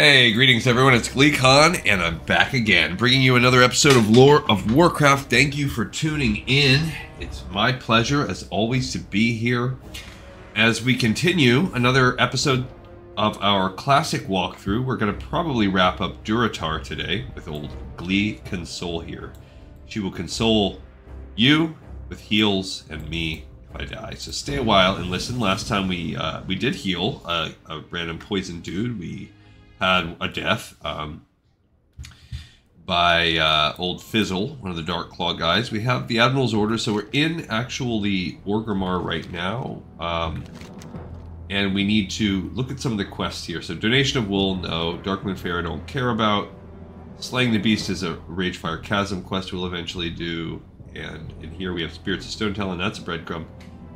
Hey, greetings everyone, it's GleeCon, and I'm back again, bringing you another episode of Lore of Warcraft. Thank you for tuning in. It's my pleasure, as always, to be here as we continue another episode of our classic walkthrough. We're going to probably wrap up Durotar today with old Glee Console here. She will console you with heals and me if I die. So stay a while and listen. Last time we did heal a random poison dude. We had a death by old Fizzle, one of the Dark Claw guys. We have the Admiral's orders, so we're in actually Orgrimmar right now. And we need to look at some of the quests here. So Donation of Wool, no. Darkmoon Fair, I don't care about. Slaying the Beast is a Ragefire Chasm quest we'll eventually do. And in here we have Spirits of Stonetalon, that's a breadcrumb.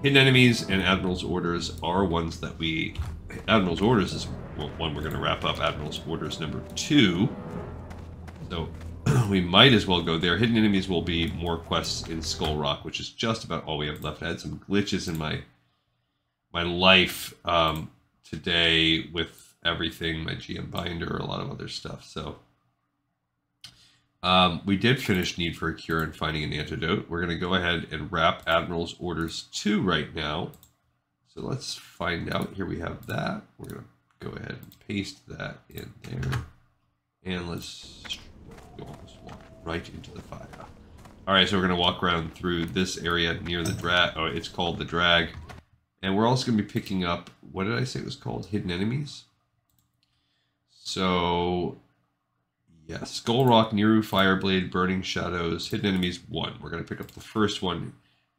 Hidden Enemies and Admiral's Orders are ones that we... Admiral's Orders is one we're going to wrap up. Admiral's Orders number 2. So we might as well go there. Hidden Enemies will be more quests in Skull Rock, which is just about all we have left. I had some glitches in my life today with everything, my GM binder, a lot of other stuff. So we did finish Need for a Cure and Finding an Antidote. We're going to go ahead and wrap Admiral's Orders 2 right now. So let's find out. Here we have that. We're going to go ahead and paste that in there. And let's almost walk right into the fire. Alright, so we're going to walk around through this area near the drag. Oh, it's called the drag. And we're also going to be picking up, what did I say it was called? Hidden Enemies? So, yeah, Skull Rock, Neeru Fireblade, Burning Shadows, Hidden Enemies 1. We're going to pick up the first one.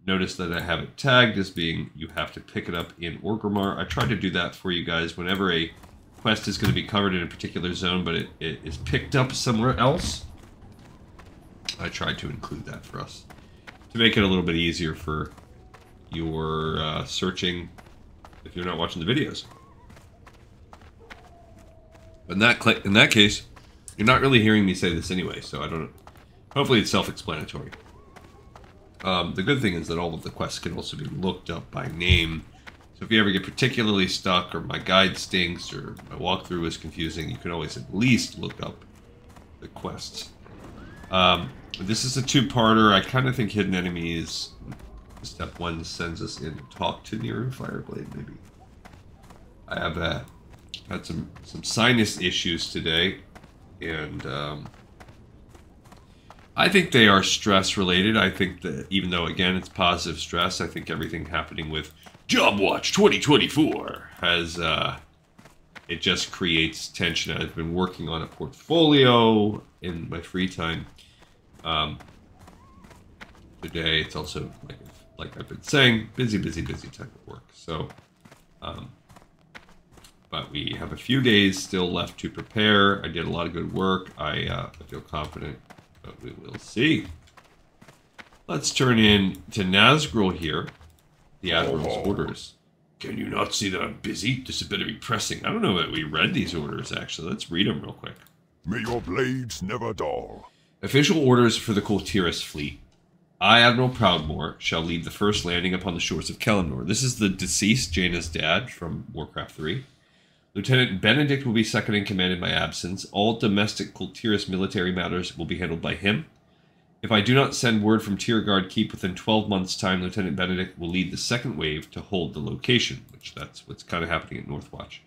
Notice that I have it tagged as being, you have to pick it up in Orgrimmar. I tried to do that for you guys whenever a quest is going to be covered in a particular zone, but it is picked up somewhere else. I tried to include that for us to make it a little bit easier for your searching if you're not watching the videos. But in that case, you're not really hearing me say this anyway, so I don't. Hopefully, it's self-explanatory. The good thing is that all of the quests can also be looked up by name. So if you ever get particularly stuck, or my guide stinks, or my walkthrough is confusing, you can always at least look up the quests. This is a two-parter. I kind of think Hidden Enemies, step 1 sends us in to talk to Neeru Fireblade, maybe. I have had some sinus issues today, and I think they are stress-related. I think that even though, again, it's positive stress, I think everything happening with Job Watch 2024 has, it just creates tension. I've been working on a portfolio in my free time. Today, it's also, like I've been saying, busy time at work. So, but we have a few days still left to prepare. I did a lot of good work. I feel confident. But we will see. Let's turn in to Nazgul here. The Admiral's orders. Can you not see that I'm busy? This had better be pressing. I don't know that we read these orders, actually. Let's read them real quick. May your blades never dull. Official orders for the Kultiris fleet. I, Admiral Proudmoore, shall lead the first landing upon the shores of Kalimdor. This is the deceased Jaina's dad from Warcraft 3. Lieutenant Benedict will be second in command in my absence. All domestic Kultiris military matters will be handled by him. If I do not send word from Tierguard Keep within 12 months' time, Lieutenant Benedict will lead the second wave to hold the location, which that's what's kind of happening at Northwatch.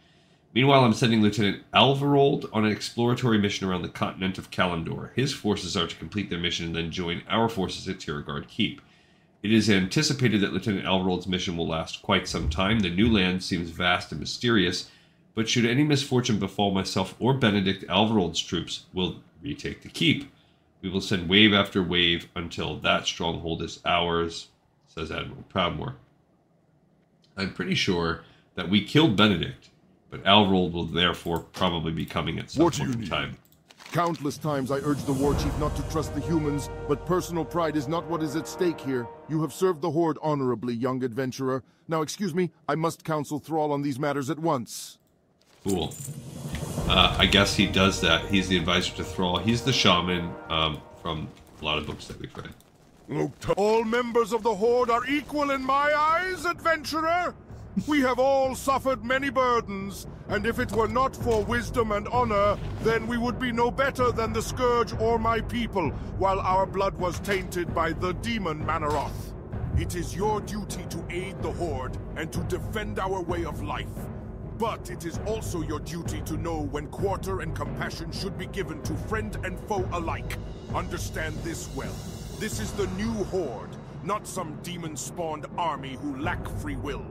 Meanwhile, I'm sending Lieutenant Alvarold on an exploratory mission around the continent of Kalimdor. His forces are to complete their mission and then join our forces at Tierguard Keep. It is anticipated that Lieutenant Alvarold's mission will last quite some time. The new land seems vast and mysterious, but should any misfortune befall myself or Benedict, Alvarold's troops will retake the keep. We will send wave after wave until that stronghold is ours, says Admiral Proudmoore. I'm pretty sure that we killed Benedict, but Alvarold will therefore probably be coming at some point in time. Countless times I urged the war chief not to trust the humans, but personal pride is not what is at stake here. You have served the Horde honorably, young adventurer. Now excuse me, I must counsel Thrall on these matters at once. Cool. I guess he does that. He's the advisor to Thrall. He's the shaman from a lot of books that we've read. All members of the Horde are equal in my eyes, adventurer. We have all suffered many burdens, and if it were not for wisdom and honor, then we would be no better than the Scourge or my people, while our blood was tainted by the demon Manaroth. It is your duty to aid the Horde and to defend our way of life. But it is also your duty to know when quarter and compassion should be given to friend and foe alike. Understand this well. This is the new Horde, not some demon-spawned army who lack free will.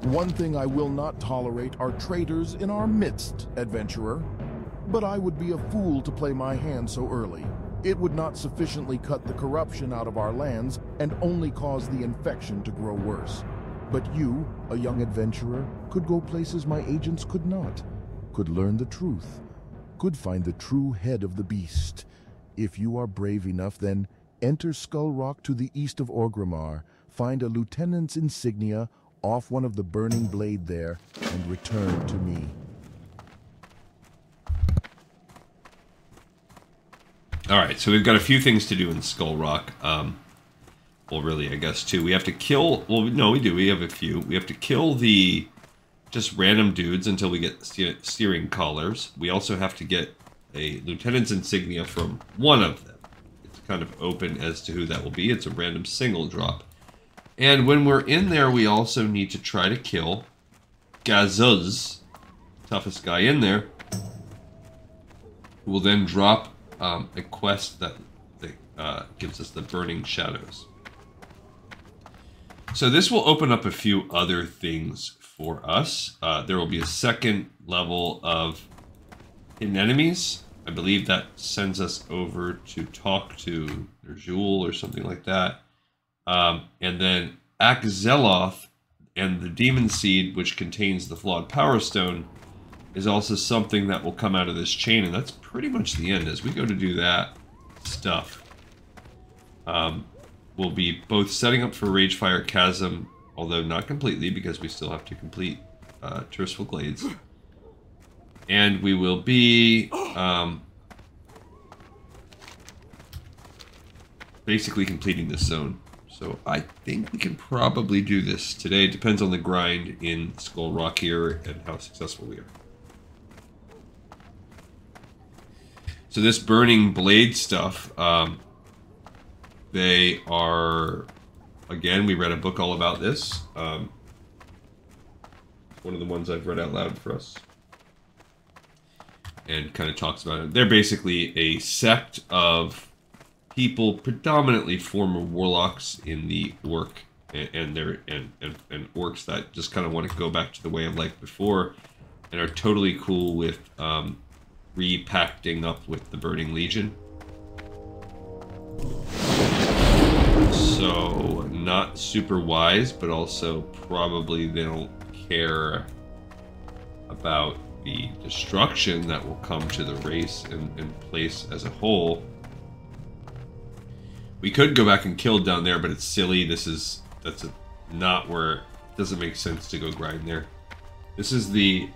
One thing I will not tolerate are traitors in our midst, adventurer. But I would be a fool to play my hand so early. It would not sufficiently cut the corruption out of our lands and only cause the infection to grow worse. But you, a young adventurer, could go places my agents could not, could learn the truth, could find the true head of the beast. If you are brave enough, then enter Skull Rock to the east of Orgrimmar, find a lieutenant's insignia off one of the burning blade there, and return to me. Alright, so we've got a few things to do in Skull Rock. Well, really, I guess, two. We have to kill... Well, no, we do. We have a few. We have to kill the just random dudes until we get steering collars. We also have to get a lieutenant's insignia from one of them. It's kind of open as to who that will be. It's a random single drop. And when we're in there, we also need to try to kill Gazuz, toughest guy in there, who will then drop a quest that gives us the Burning Shadows. So this will open up a few other things for us. There will be a second level of hidden enemies. I believe that sends us over to talk to Ner'zhul or something like that. And then Ak'Zeloth and the Demon Seed, which contains the Flawed Power Stone, is also something that will come out of this chain, and that's pretty much the end. As we go to do that stuff, we'll be both setting up for Ragefire Chasm, although not completely, because we still have to complete Terraceful Glades. And we will be basically completing this zone. So I think we can probably do this today. It depends on the grind in Skull Rock here and how successful we are. So this Burning Blade stuff, they are, again, we read a book all about this. One of the ones I've read out loud for us. And kind of talks about it. They're basically a sect of people, predominantly former warlocks in the orc, and orcs that just kind of want to go back to the way of life before, and are totally cool with repacting up with the Burning Legion. So not super wise, but also probably they don't care about the destruction that will come to the race and place as a whole. We could go back and kill down there, but it's silly. That's not where it doesn't make sense to go grind there. This is the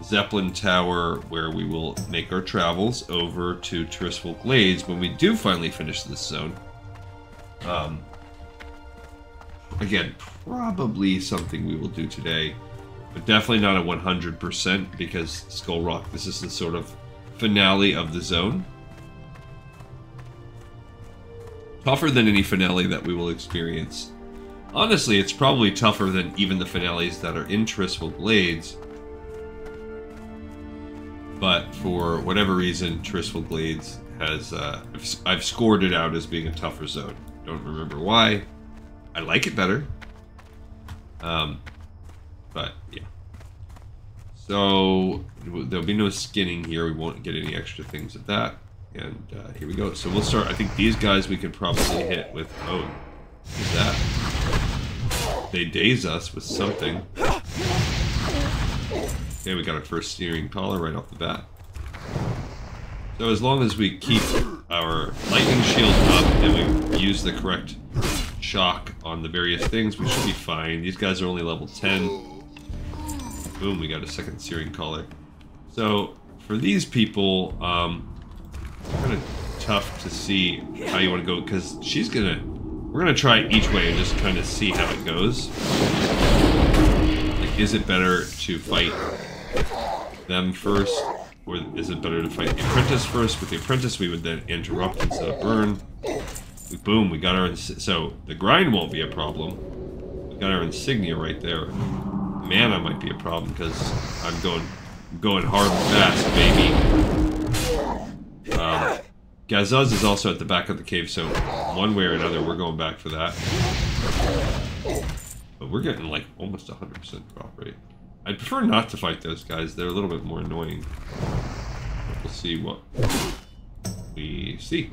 Zeppelin Tower where we will make our travels over to Terraceful Glades when we do finally finish this zone. Again, probably something we will do today, but definitely not a 100% because Skull Rock, this is the sort of finale of the zone. Tougher than any finale that we will experience. Honestly, it's probably tougher than even the finales that are in Terraceful Glades. But for whatever reason, Terraceful Glades has... I've scored it out as being a tougher zone. Don't remember why. I like it better. But, yeah. So, there'll be no skinning here. We won't get any extra things of that. And here we go. So we'll start. I think these guys we could probably hit with... Oh, what's that? They daze us with something. Okay, we got our first steering collar right off the bat. So as long as we keep our lightning shield up and we use the correct shock on the various things, we should be fine. These guys are only level 10. Boom, we got a second steering collar. So for these people, kind of tough to see how you want to go, because we're gonna try each way and just kind of see how it goes. is it better to fight them first, or is it better to fight the apprentice first? With the apprentice, we would then interrupt instead of burn. Boom, we got our... So, the grind won't be a problem. We got our insignia right there. Mana might be a problem, because I'm going hard and fast, baby. Gazuz is also at the back of the cave, so one way or another, we're going back for that. But we're getting, like, almost 100% drop rate. I'd prefer not to fight those guys. They're a little bit more annoying. We'll see what we see.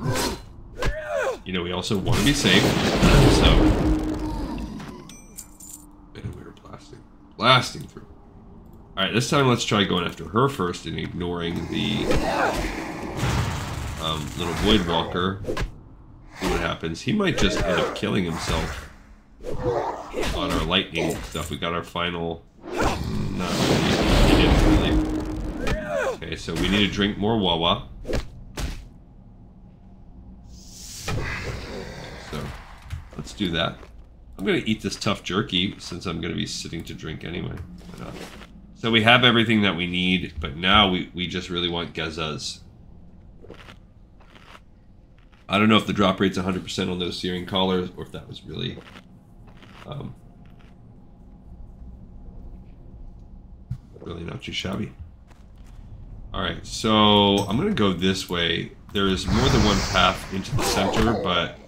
You know, we also want to be safe, so... And we were blasting through. Alright, this time let's try going after her first and ignoring the little Void Walker. See what happens. He might just end up killing himself on our lightning stuff. We got our final... Not really. He didn't really. Okay, so we need to drink more Wawa. So, let's do that. I'm going to eat this tough jerky since I'm going to be sitting to drink anyway. So we have everything that we need, but now we just really want Gazuz. I don't know if the drop rate's 100% on those searing collars, or if that was really... really not too shabby. Alright, so I'm going to go this way. There is more than one path into the center, but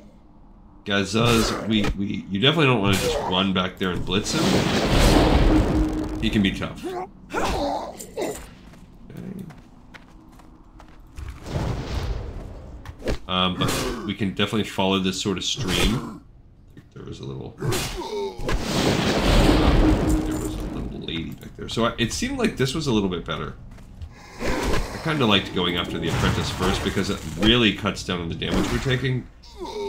Gazuz, you definitely don't want to just run back there and blitz him. He can be tough. Okay. But we can definitely follow this sort of stream. I think there was a little... lady back there. So it seemed like this was a little bit better. I kind of liked going after the apprentice first because it really cuts down on the damage we're taking.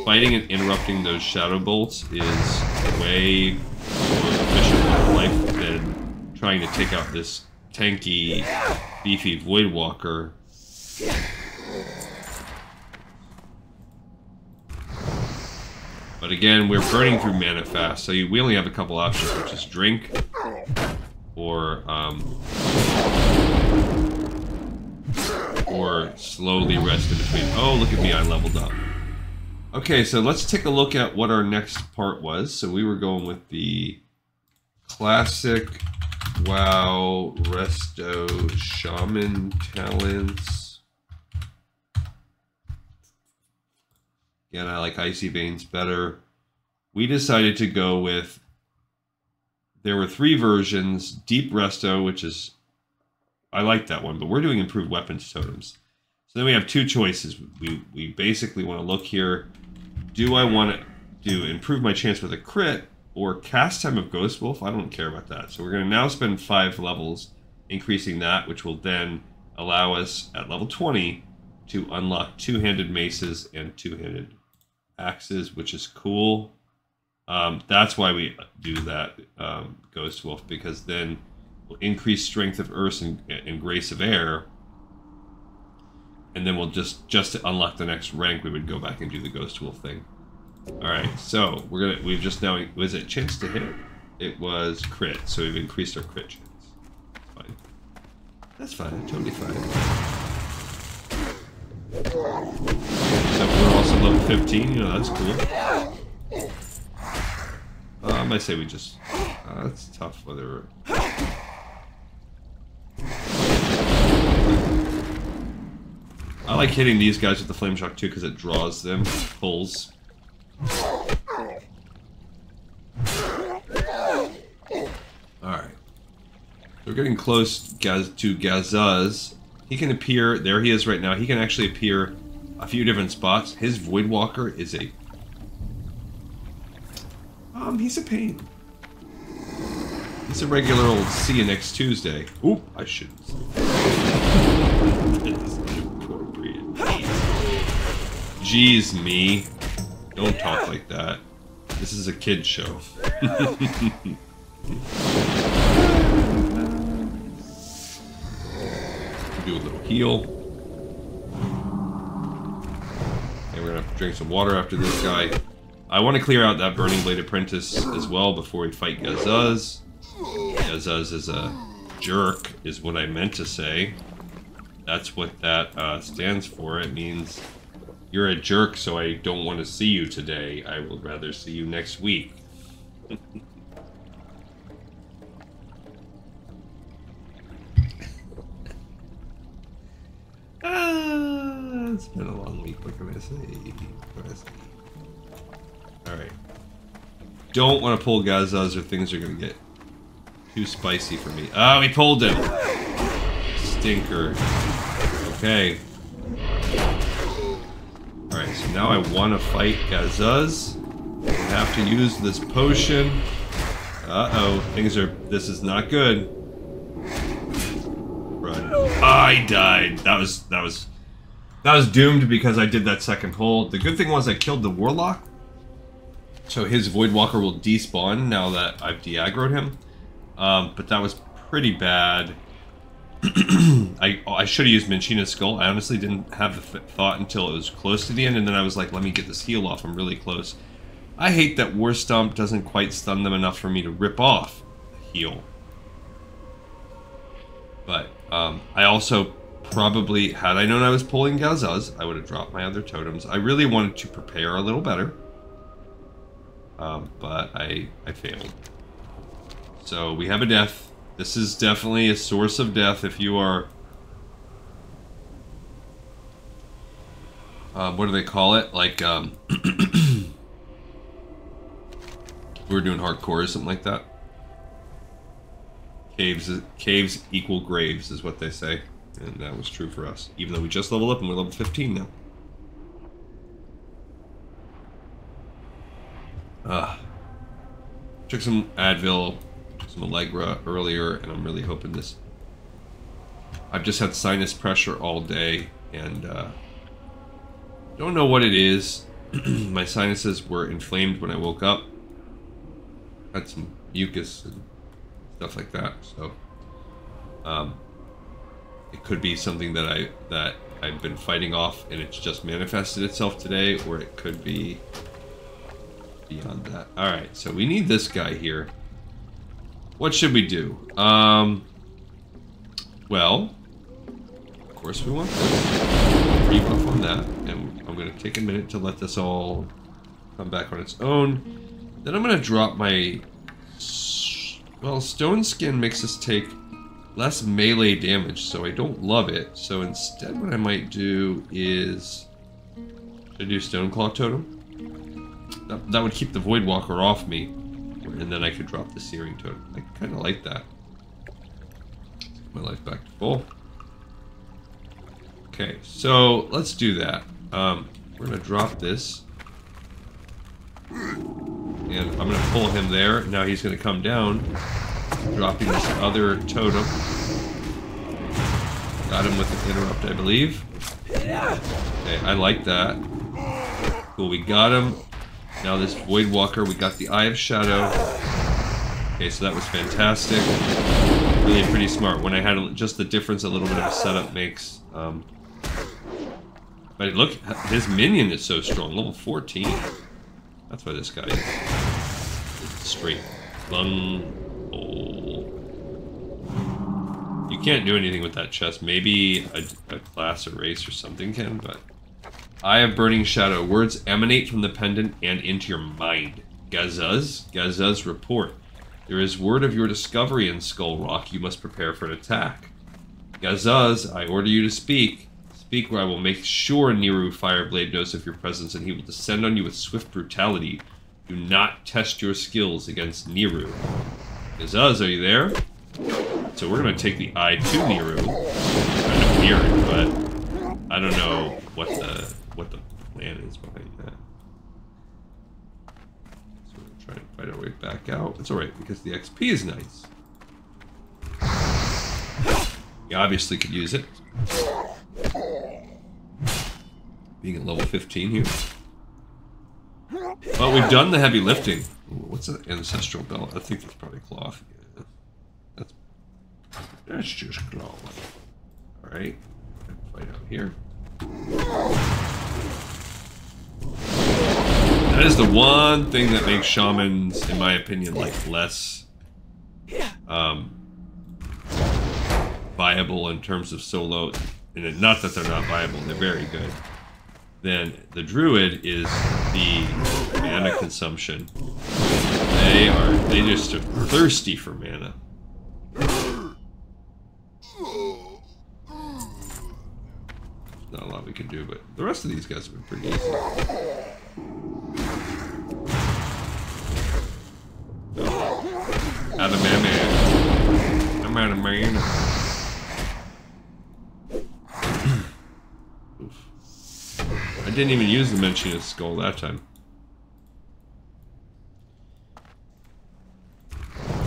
Fighting and interrupting those shadow bolts is way more efficient in our life than trying to take out this tanky, beefy Void Walker. But again, we're burning through mana fast, so we only have a couple options, which is drink, or slowly rest in between. Oh, look at me, I leveled up. Okay, so let's take a look at what our next part was. So we were going with the classic WoW Resto Shaman talents. Again, I like Icy Veins better. We decided to go with... There were 3 versions. Deep Resto, which is... I like that one, but we're doing improved weapons totems. So then we have 2 choices. We basically want to look here. Do I want to improve my chance with a crit or cast time of Ghost Wolf? I don't care about that. So we're going to now spend 5 levels increasing that, which will then allow us at level 20 to unlock 2-handed maces and 2-handed axes, which is cool. That's why we do that, Ghost Wolf, because then we'll increase Strength of Earth and Grace of Air, and then we'll just to unlock the next rank, we would go back and do the Ghost Wolf thing. All right, so we've just now, was it chance to hit? It was crit, so we've increased our crit chance. Fine. That's fine, totally fine. So we're also level 15, you know, that's cool. I might say we just... that's tough, whether... I like hitting these guys with the Flame Shock too, because it draws them, pulls. Alright. We're getting close to Gazuz. He can appear, there he is right now, he can actually appear a few different spots. His Void Walker is a... he's a pain. He's a regular old see you next Tuesday. Oop, I shouldn't say that. That is inappropriate. Jeez me. Don't talk like that. This is a kid's show. Do a little heal. And we're gonna have to drink some water after this guy. I want to clear out that Burning Blade Apprentice as well before we fight Gazuz. Gazuz is a jerk, is what I meant to say. That's what that stands for. It means you're a jerk, so I don't want to see you today. I will rather see you next week. It's been a long week. What can I say? What can I say? Alright. Don't want to pull Gazuz or things are going to get too spicy for me. Ah, we pulled him! Stinker. Okay. Alright, so now I want to fight Gazuz. I have to use this potion. Uh-oh. This is not good. Run. I died. That was doomed because I did that second pull. The good thing was I killed the Warlock. So his Voidwalker will despawn now that I've de-aggroed him. But that was pretty bad. I should have used Minchina's Skull. I honestly didn't have the thought until it was close to the end, and then I was like, let me get this heal off. I'm really close. I hate that War Stomp doesn't quite stun them enough for me to rip off the heal. But I also probably, had I known I was pulling Gazuz, I would have dropped my other totems. I really wanted to prepare a little better. But I failed. So we have a death. This is definitely a source of death if you are... what do they call it? Like, we're doing hardcore or something like that. Caves equal graves is what they say. And that was true for us. Even though we just leveled up and we're level 15 now. Took some Advil, some Allegra earlier, and I'm really hoping this... I've just had sinus pressure all day, and don't know what it is. My sinuses were inflamed when I woke up. Had some mucus and stuff like that, so it could be something that I've been fighting off, and it's just manifested itself today, or it could be beyond that. Alright, so we need this guy here. What should we do? Well, of course we want this. Rebuff on that, and I'm going to take a minute to let this all come back on its own. Then I'm going to drop my... Well, Stone Skin makes us take less melee damage, so I don't love it. So instead what I might do is... Should I do Stoneclaw Totem? That would keep the Voidwalker off me, and then I could drop the Searing Totem. I kind of like that. Get my life back to full. Okay, so let's do that. We're going to drop this. And I'm going to pull him there. Now he's going to come down, dropping this other totem. Got him with an interrupt, I believe. Okay, I like that. Cool, we got him. Now this Voidwalker, we got the Eye of Shadow. Okay, so that was fantastic. Really pretty smart. When I had just the difference a little bit of a setup makes. But look, his minion is so strong. Level 14. That's why this guy is straight lung hole. You can't do anything with that chest. Maybe a class or race or something can, but... Eye of Burning Shadow. Words emanate from the pendant and into your mind. Gazuz, report. There is word of your discovery in Skull Rock. You must prepare for an attack. Gazuz, I order you to speak. Speak, where I will make sure Neeru Fireblade knows of your presence, and he will descend on you with swift brutality. Do not test your skills against Neeru. Gazuz, are you there? So we're going to take the eye to Neeru. Kind of weird, but I don't know what the plan is behind that. So we're going to try and fight our way back out. It's alright, because the XP is nice. We obviously could use it. Being at level 15 here. Well, we've done the heavy lifting. Ooh, what's an ancestral belt? I think that's probably cloth. Yeah. That's just cloth. Alright. Fight out here. That is the one thing that makes shamans, in my opinion, like less viable in terms of solo, and not that they're not viable, they're very good, then the druid is the mana consumption. They just are thirsty for mana. Not a lot we can do, but the rest of these guys have been pretty easy. Out of mana. I'm out of mana. Oof. I didn't even use the Mentionist Skull that time.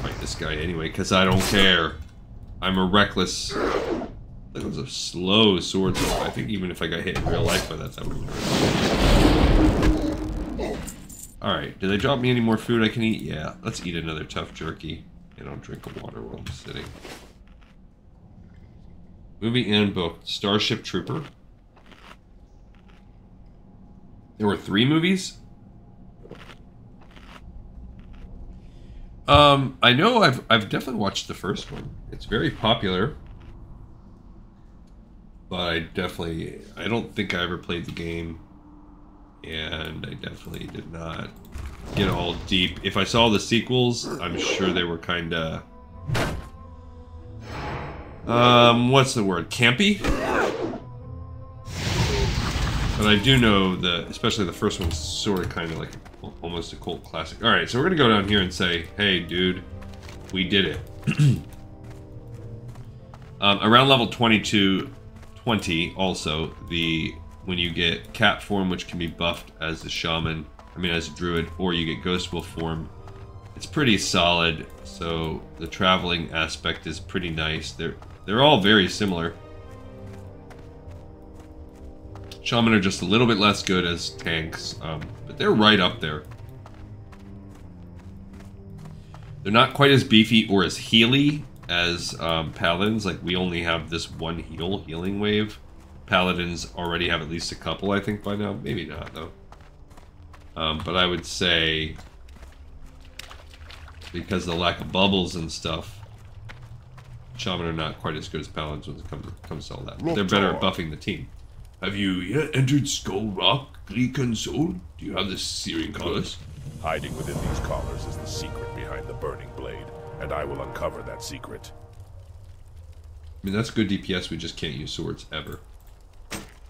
Fight this guy anyway, because I don't care. I'm a reckless... That was a slow sword throw. I think even if I got hit in real life by that, that would have hurt. Alright, did they drop me any more food I can eat? Yeah, let's eat another tough jerky. And I'll drink a water while I'm sitting. Movie and book. Starship Trooper. There were 3 movies? I know I've definitely watched the first one. It's very popular. But I don't think I ever played the game, and I definitely did not get all deep. If I saw the sequels, I'm sure they were kind of, what's the word, campy? But I do know that, especially the first one's sort of kind of like almost a cult classic. Alright, so we're going to go down here and say, hey dude, we did it. Around level 20 also, when you get cat form, which can be buffed as a shaman, as a druid, or you get ghost wolf form, it's pretty solid. So the traveling aspect is pretty nice. They're all very similar. Shaman are just a little bit less good as tanks, but they're right up there. They're not quite as beefy or as healy as paladins. Like, we only have this one healing wave. Paladins already have at least a couple, I think, by now. Maybe not, though. But I would say, because of the lack of bubbles and stuff, Shaman are not quite as good as Paladins when it comes to all that. They're better at buffing the team. Have you yet entered Skull Rock, Greek and Soul? Do you have the searing collars? Hiding within these collars is the secret behind the burning blade, and I will uncover that secret. That's good DPS, we just can't use swords, ever.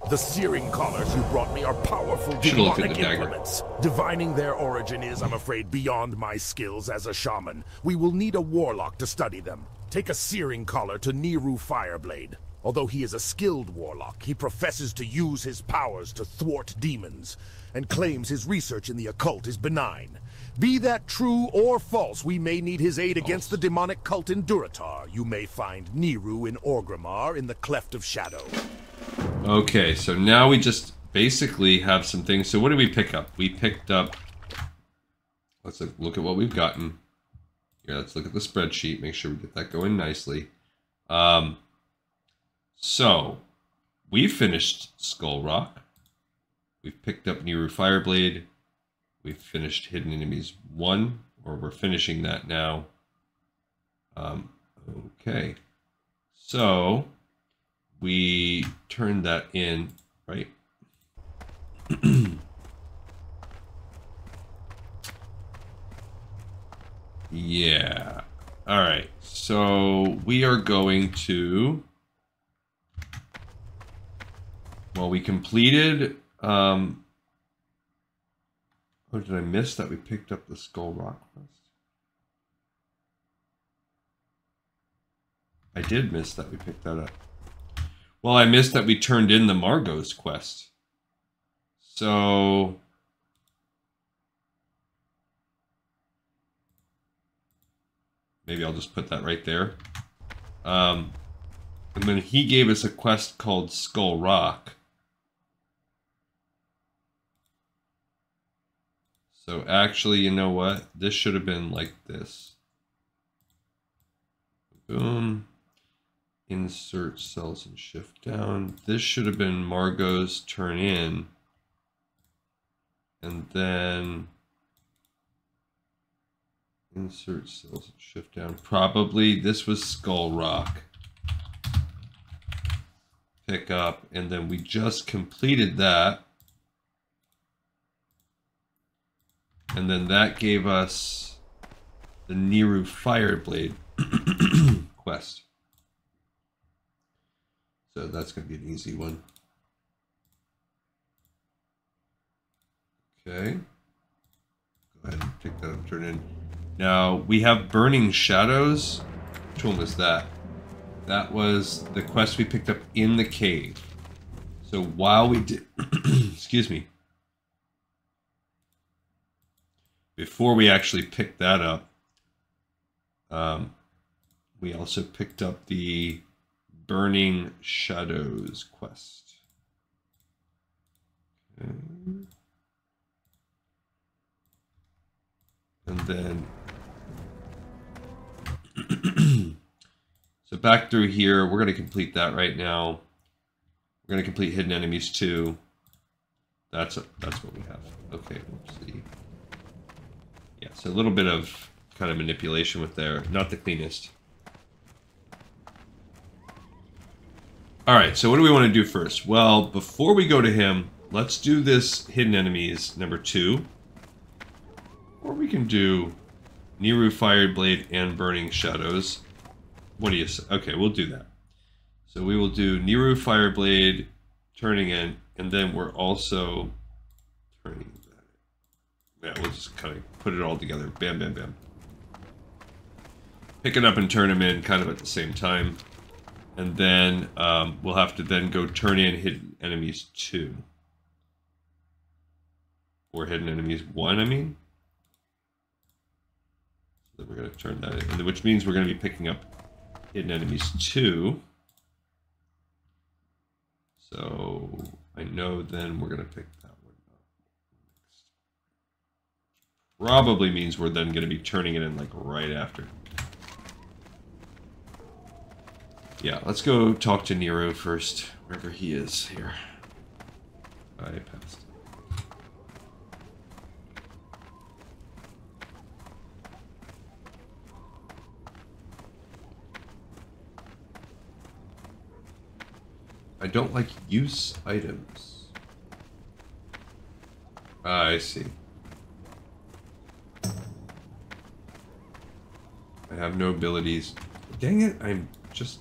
The searing collars you brought me are powerful demonic implements. Divining their origin is, I'm afraid, beyond my skills as a shaman. We will need a warlock to study them. Take a searing collar to Neeru Fireblade. Although he is a skilled warlock, he professes to use his powers to thwart demons, and claims his research in the occult is benign. Be that true or false, we may need his aid against the demonic cult in Durotar. You may find Neeru in Orgrimmar in the Cleft of Shadow. Okay, so now we just basically have some things. So what did we pick up? We picked up... Let's look at what we've gotten. Here, let's look at the spreadsheet. Make sure we get that going nicely. So, we've finished Skull Rock. We've picked up Neeru Fireblade. We've finished Hidden Enemies 1, or we're finishing that now. Okay. So, we turned that in, right? Yeah. Alright, so we are going to... Well, we completed... Oh, did I miss that we picked up the Skull Rock quest? I did miss that we picked that up. Well, I missed that we turned in the Margot's quest. So... Maybe I'll just put that right there. And then he gave us a quest called Skull Rock. So actually, you know what? This should have been like this. Boom. Insert cells and shift down. This should have been Margot's turn in. And then... Insert cells, shift down. Probably this was Skull Rock. Pick up, and then we just completed that. And then that gave us the Neeru Fireblade quest. So that's going to be an easy one. Okay. Go ahead and pick that up, turn in. Now, we have Burning Shadows. Which one was that? That was the quest we picked up in the cave. So while we did... excuse me. Before we actually picked that up, we also picked up the Burning Shadows quest. Okay. And then... so back through here, we're going to complete that right now. We're going to complete Hidden Enemies 2. That's what we have. Okay, let's see. Yeah, so a little bit of kind of manipulation with there. Not the cleanest. Alright, so what do we want to do first? Well, before we go to him, let's do this Hidden Enemies number 2. Or we can do Neeru Fireblade and Burning Shadows. What do you say? Okay, we'll do that. So we will do Neeru Fireblade, turning in, and then we're also turning that. Yeah, we'll just kind of put it all together. Bam, bam, bam. Pick it up and turn them in kind of at the same time. And then we'll have to then go turn in Hidden Enemies 2. Or Hidden Enemies 1, I mean. So then we're going to turn that in, which means we're going to be picking up Hidden Enemies 2. So I know then we're going to pick that one up next. Probably means we're then going to be turning it in like right after. Yeah, let's go talk to Neeru first, wherever he is here. I passed. I don't like use items. Ah, I see. I have no abilities. Dang it, I'm just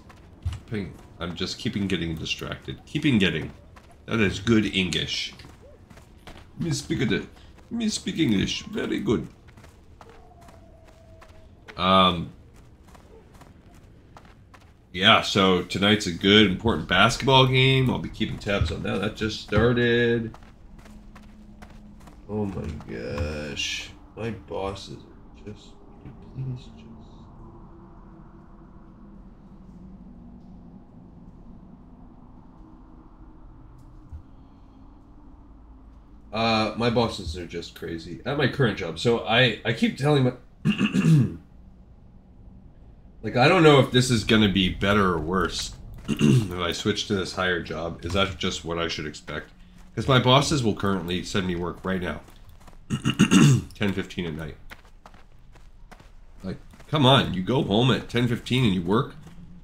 keeping distracted. That is good English. Me speak English. Very good. Yeah, so tonight's a good, important basketball game. I'll be keeping tabs on that. That just started. Oh my gosh. My bosses are just... Please just... My bosses are just crazy at my current job. So I keep telling my... like, I don't know if this is going to be better or worse if I switch to this higher job. Is that just what I should expect? Because my bosses will currently send me work right now. 10:15 at night. Like, come on, you go home at 10:15 and you work?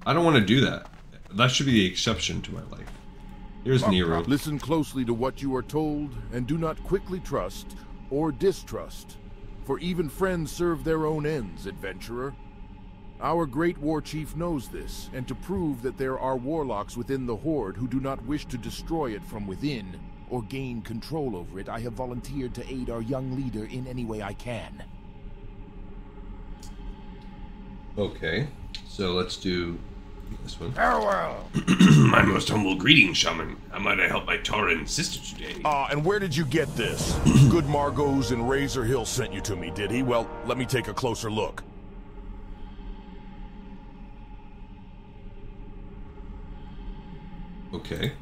I don't want to do that. That should be the exception to my life. Here's Neeru. Listen closely to what you are told, and do not quickly trust or distrust. For even friends serve their own ends, adventurer. Our great war chief knows this, and to prove that there are warlocks within the Horde who do not wish to destroy it from within, or gain control over it, I have volunteered to aid our young leader in any way I can. Okay, so let's do this one. Farewell! My most humble greetings, shaman. How might I help my Tauran sister today? And where did you get this? Good Margot's in Razor Hill sent you to me, did he? Well, let me take a closer look. Okay.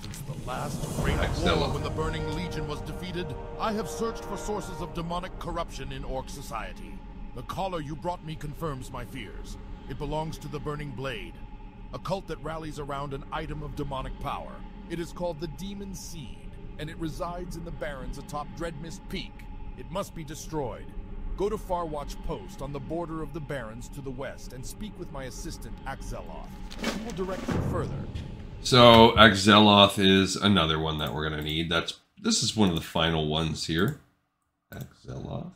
Since the last great war when the Burning Legion was defeated, I have searched for sources of demonic corruption in Orc society. The collar you brought me confirms my fears. It belongs to the Burning Blade, a cult that rallies around an item of demonic power. It is called the Demon Seed, and it resides in the Barrens atop Dreadmist Peak. It must be destroyed. Go to Farwatch Post on the border of the Barrens to the west and speak with my assistant, Ak'Zeloth. He will direct you further. So, Ak'Zeloth is another one that we're going to need. This is one of the final ones here. Ak'Zeloth.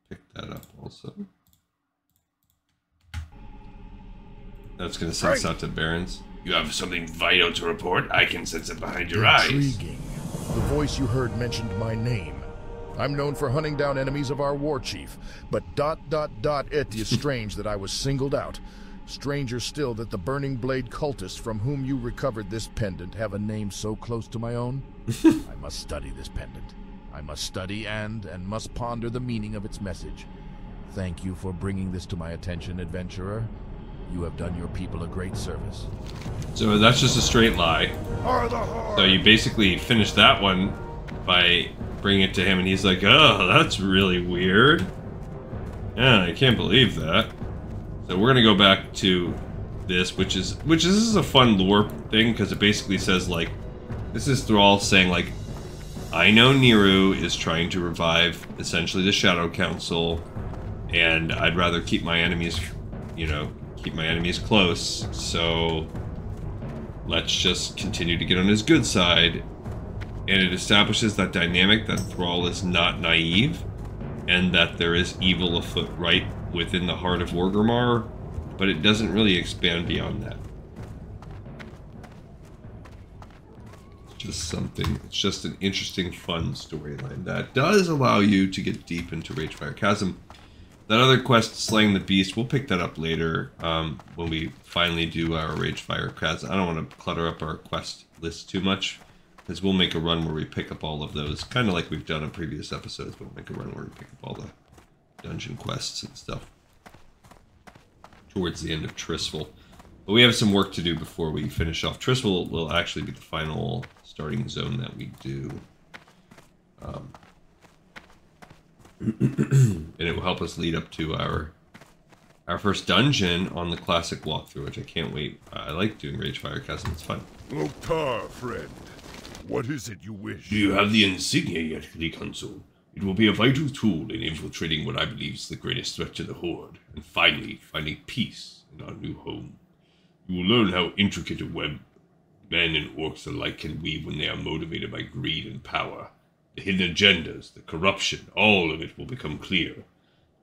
Pick that up also. That's going to send us out to Barrens. You have something vital to report? I can sense it behind your eyes. Intriguing. The voice you heard mentioned my name. I'm known for hunting down enemies of our war chief, but ... it is strange that I was singled out. Stranger still that the Burning Blade cultists from whom you recovered this pendant have a name so close to my own. I must study this pendant. I must study and must ponder the meaning of its message. Thank you for bringing this to my attention, adventurer. You have done your people a great service. So that's just a straight lie. So you basically finish that one by bringing it to him, and he's like, oh, that's really weird. Yeah, I can't believe that. So we're gonna go back to this, which is this is a fun lore thing, because it basically says, like, this is Thrall saying, like, I know Neeru is trying to revive essentially the Shadow Council, and I'd rather keep my enemies, you know, keep my enemies close, so let's just continue to get on his good side. And it establishes that dynamic that Thrall is not naive, and that there is evil afoot right within the heart of Orgrimmar, but it doesn't really expand beyond that. It's just something, it's just an interesting, fun storyline that does allow you to get deep into Ragefire Chasm. That other quest, Slaying the Beast, we'll pick that up later when we finally do our Ragefire Chasm. I don't want to clutter up our quest list too much, because we'll make a run where we pick up all of those, kind of like we've done in previous episodes, but we'll make a run where we pick up all the dungeon quests and stuff towards the end of Tristful. But we have some work to do before we finish off. Tristful will actually be the final starting zone that we do. And it will help us lead up to our first dungeon on the classic walkthrough, which I can't wait. I like doing Ragefire Chasm, it's fun. Durotar, friend. What is it you wish? Do you have the insignia yet, Consul? It will be a vital tool in infiltrating what I believe is the greatest threat to the Horde, and finally finding peace in our new home. You will learn how intricate a web men and orcs alike can weave when they are motivated by greed and power. The hidden agendas, the corruption, all of it will become clear.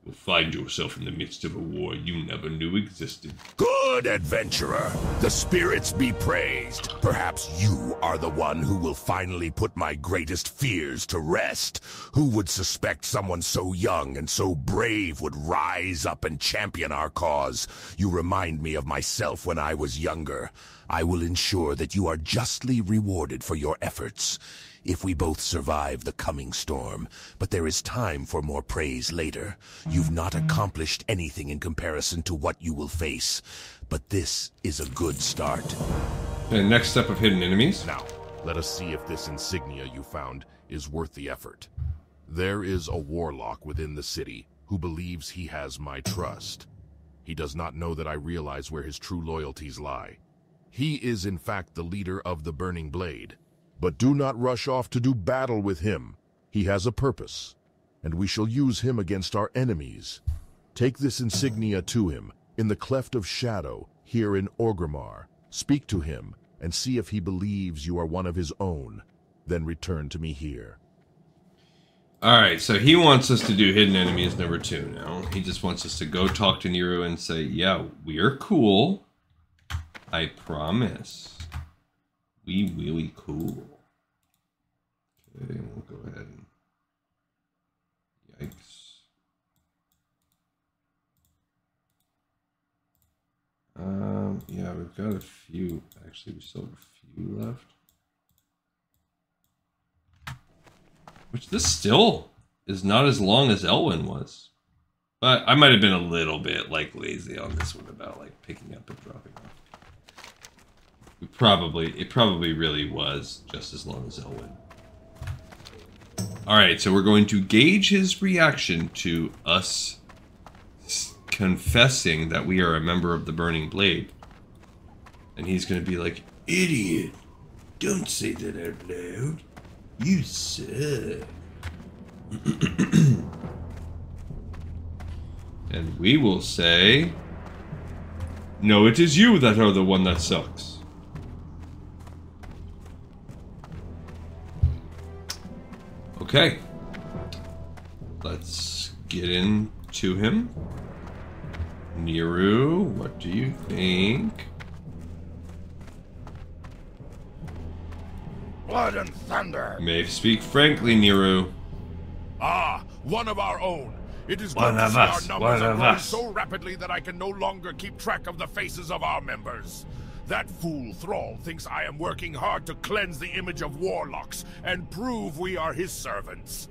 You'll find yourself in the midst of a war you never knew existed. Good, adventurer. The spirits be praised. Perhaps you are the one who will finally put my greatest fears to rest. Who would suspect someone so young and so brave would rise up and champion our cause? You remind me of myself when I was younger. I will ensure that you are justly rewarded for your efforts, if we both survive the coming storm. But there is time for more praise later. You've not accomplished anything in comparison to what you will face, but this is a good start. And next step of hidden enemies. Now, let us see if this insignia you found is worth the effort. There is a warlock within the city who believes he has my trust. He does not know that I realize where his true loyalties lie. He is in fact the leader of the Burning Blade. But do not rush off to do battle with him. He has a purpose, and we shall use him against our enemies. Take this insignia to him, in the Cleft of Shadow, here in Orgrimmar. Speak to him, and see if he believes you are one of his own. Then return to me here. Alright, so he wants us to do hidden enemies number 2 now. He just wants us to go talk to Neeru and say, yeah, we're cool. I promise. We really cool. Okay, we'll go ahead and... Yikes. Yeah, we've got a few... Actually, we still have a few left. Which this still is not as long as Elwyn was. But I might have been a little bit, like, lazy on this one about, like, picking up and dropping off. It probably really was just as long as Elwyn. Alright, so we're going to gauge his reaction to us confessing that we are a member of the Burning Blade. And he's going to be like, idiot, don't say that out loud. You suck. And we will say, no, it is you that are the one that sucks. Okay. Let's get into him. Neeru, what do you think? Blood and thunder. You may speak frankly, Neeru. Ah, one of our own. It is One good to of see us, our one numbers are of growing us. so rapidly that I can no longer keep track of the faces of our members. That fool Thrall thinks I am working hard to cleanse the image of warlocks and prove we are his servants.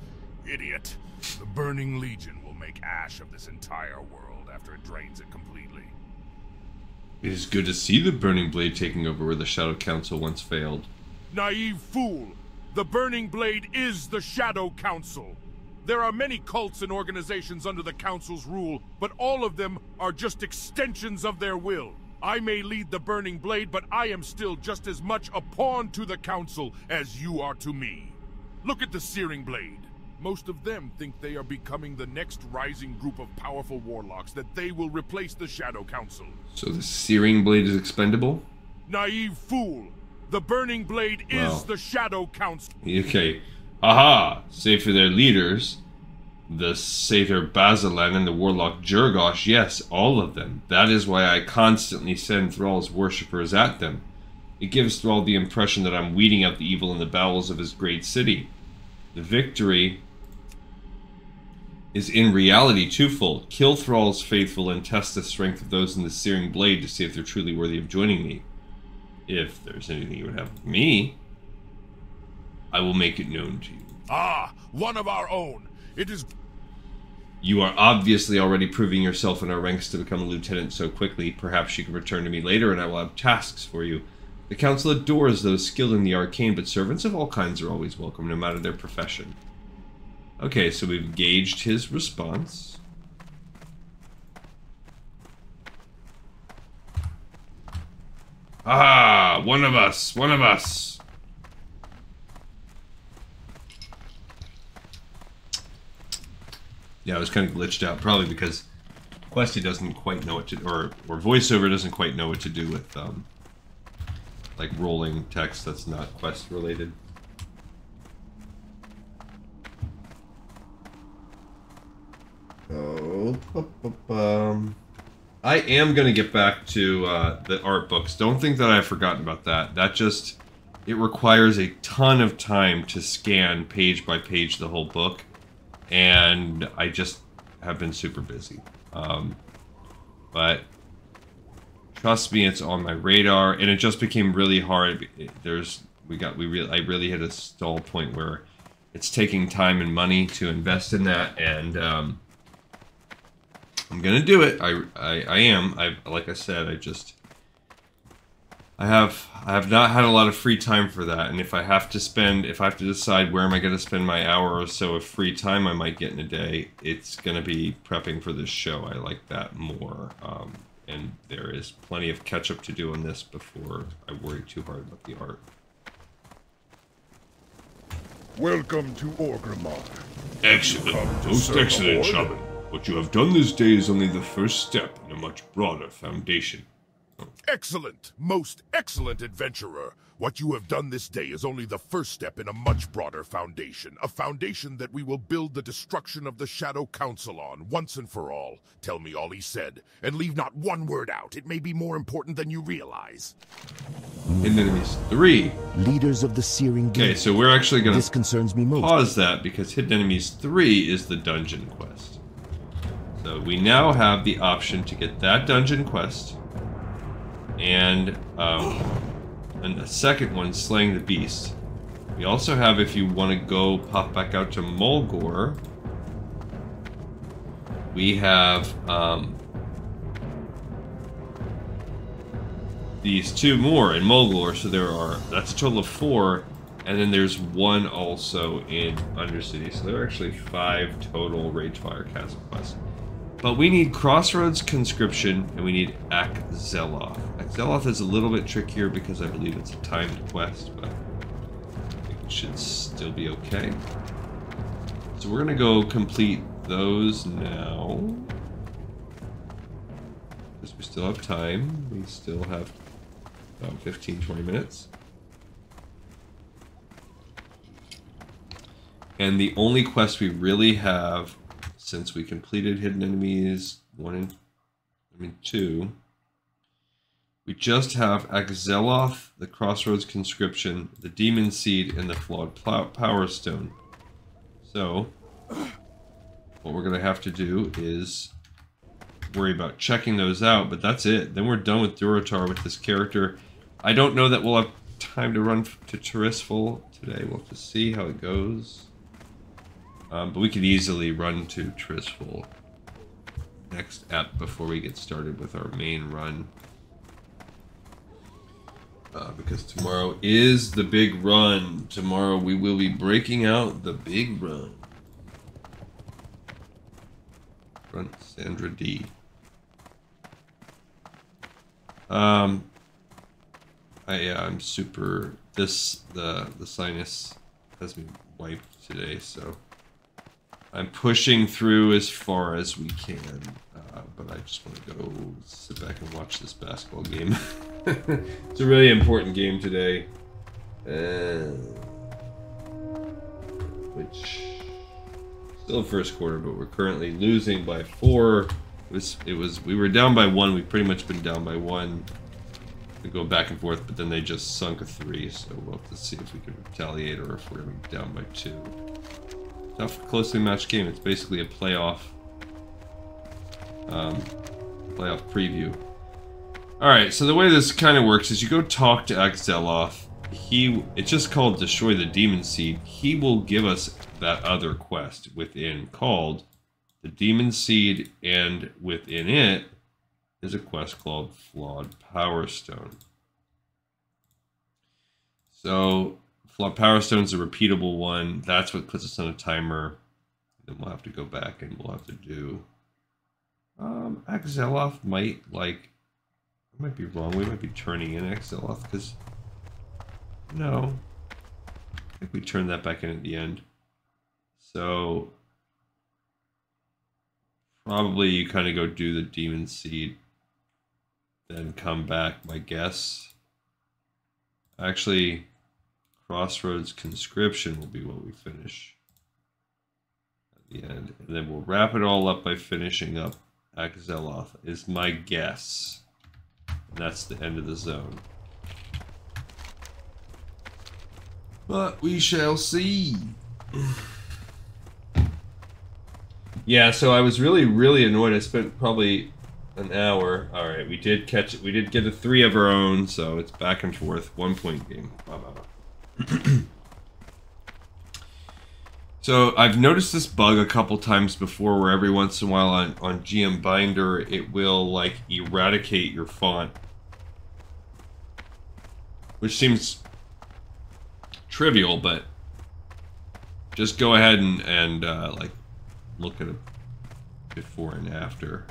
Idiot. The Burning Legion will make ash of this entire world after it drains it completely. It is good to see the Burning Blade taking over where the Shadow Council once failed. Naive fool! The Burning Blade is the Shadow Council. There are many cults and organizations under the Council's rule, but all of them are just extensions of their will. I may lead the Burning Blade, but I am still just as much a pawn to the Council as you are to me. Look at the Searing Blade. Most of them think they are becoming the next rising group of powerful warlocks, that they will replace the Shadow Council. So the Searing Blade is expendable? Naive fool! The Burning Blade is the Shadow Council. Okay. Aha! Save for their leaders, the Satyr Basilan and the Warlock Jurgosh, yes, all of them. That is why I constantly send Thrall's worshippers at them. It gives Thrall the impression that I'm weeding out the evil in the bowels of his great city. The victory is in reality twofold. Kill Thrall's faithful and test the strength of those in the Searing Blade to see if they're truly worthy of joining me. If there's anything you would have with me, I will make it known to you. Ah, one of our own. It is... You are obviously already proving yourself in our ranks to become a lieutenant so quickly. Perhaps you can return to me later and I will have tasks for you. The Council adores those skilled in the arcane, but servants of all kinds are always welcome, no matter their profession. Okay, so we've gauged his response. Ah, one of us, one of us. Yeah, I was kind of glitched out, probably because Questy doesn't quite know what to, or VoiceOver doesn't quite know what to do with, like rolling text that's not quest related. Oh, I am going to get back to the art books. Don't think that I've forgotten about that. That just, it requires a ton of time to scan page by page the whole book. And I just have been super busy. But trust me, it's on my radar. And it just became really hard. I really hit a stall point where it's taking time and money to invest in that. And I'm gonna do it. I am. Like I said, I have not had a lot of free time for that, and if I have to decide where am I gonna spend my hour or so of free time I might get in a day, it's gonna be prepping for this show. I like that more, and there is plenty of catch up to do on this before I worry too hard about the art. Welcome to Orgrimmar. Excellent, most excellent, Shaman. What you have done this day is only the first step in a much broader foundation. Excellent, most excellent adventurer. What you have done this day is only the first step in a much broader foundation. A foundation that we will build the destruction of the Shadow Council on, once and for all. Tell me all he said, and leave not one word out. It may be more important than you realize. Hidden Enemies 3. Leaders of the Searing Blade. Okay, so we're actually going This concerns me to most. pause that because Hidden Enemies 3 is the dungeon quest. So we now have the option to get that dungeon quest and a second one, Slaying the Beast. We also have, if you want to go pop back out to Mulgore, we have these two more in Mulgore, so that's a total of 4, and then there's one also in Undercity, so there are actually 5 total Ragefire Chasm quests. But we need Crossroads Conscription, and we need Ak'Zeloth. Ak'Zeloth is a little bit trickier because I believe it's a timed quest, but I think it should still be okay. So we're going to go complete those now. Because we still have time. We still have about 15, 20 minutes. And the only quest we really have, since we completed Hidden Enemies 2, we just have Ak'Zeloth, the Crossroads Conscription, the Demon Seed, and the Flawed Power Stone. So, what we're going to have to do is worry about checking those out, but that's it. Then we're done with Durotar with this character. I don't know that we'll have time to run to Tirisfal today. We'll have to see how it goes. But we could easily run to Tirisfal next before we get started with our main run. Because tomorrow is the big run. Tomorrow we will be breaking out the big run. Front Sandra D. I'm super. The sinus has me wiped today, so I'm pushing through as far as we can. But I just want to go sit back and watch this basketball game. It's a really important game today. Which still first quarter, but we're currently losing by 4. We were down by 1. We've pretty much been down by 1. We go back and forth, but then they just sunk a 3, so we'll have to see if we can retaliate or if we're going to be down by 2. Tough, closely matched game. It's basically a playoff preview. Alright, so the way this kind of works is you go talk to Ak'Zeloth. It's just called Destroy the Demon Seed. He will give us that other quest within called the Demon Seed, and within it is a quest called Flawed Power Stone. So, Flawed Power Stone is a repeatable one. That's what puts us on a timer. Then we'll have to go back and we'll have to do... Ak'Zeloth might, like... I might be wrong. We might be turning in Ak'Zeloth, because... No. I think we turned that back in at the end. So... Probably you kind of go do the Demon Seed, then come back, my guess. Actually, Crossroads Conscription will be what we finish at the end. And then we'll wrap it all up by finishing up Ak'Zeloth, is my guess. And that's the end of the zone. But we shall see. Yeah, so I was really annoyed. I spent probably an hour. Alright, we did catch it. We did get a 3 of our own, so it's back and forth. 1-point game. So I've noticed this bug a couple times before where every once in a while on GM Binder it will like eradicate your font. Which seems trivial, but just go ahead and like look at it before and after.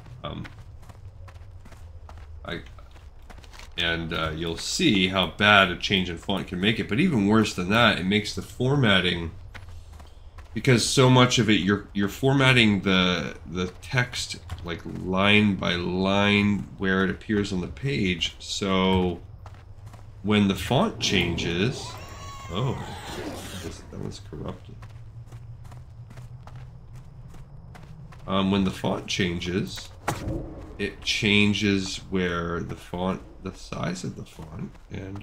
You'll see how bad a change in font can make it. But even worse than that, it makes the formatting, because so much of it you're formatting the text like line by line where it appears on the page. So when the font changes, oh, that was corrupted. When the font changes, it changes where the size of the font, and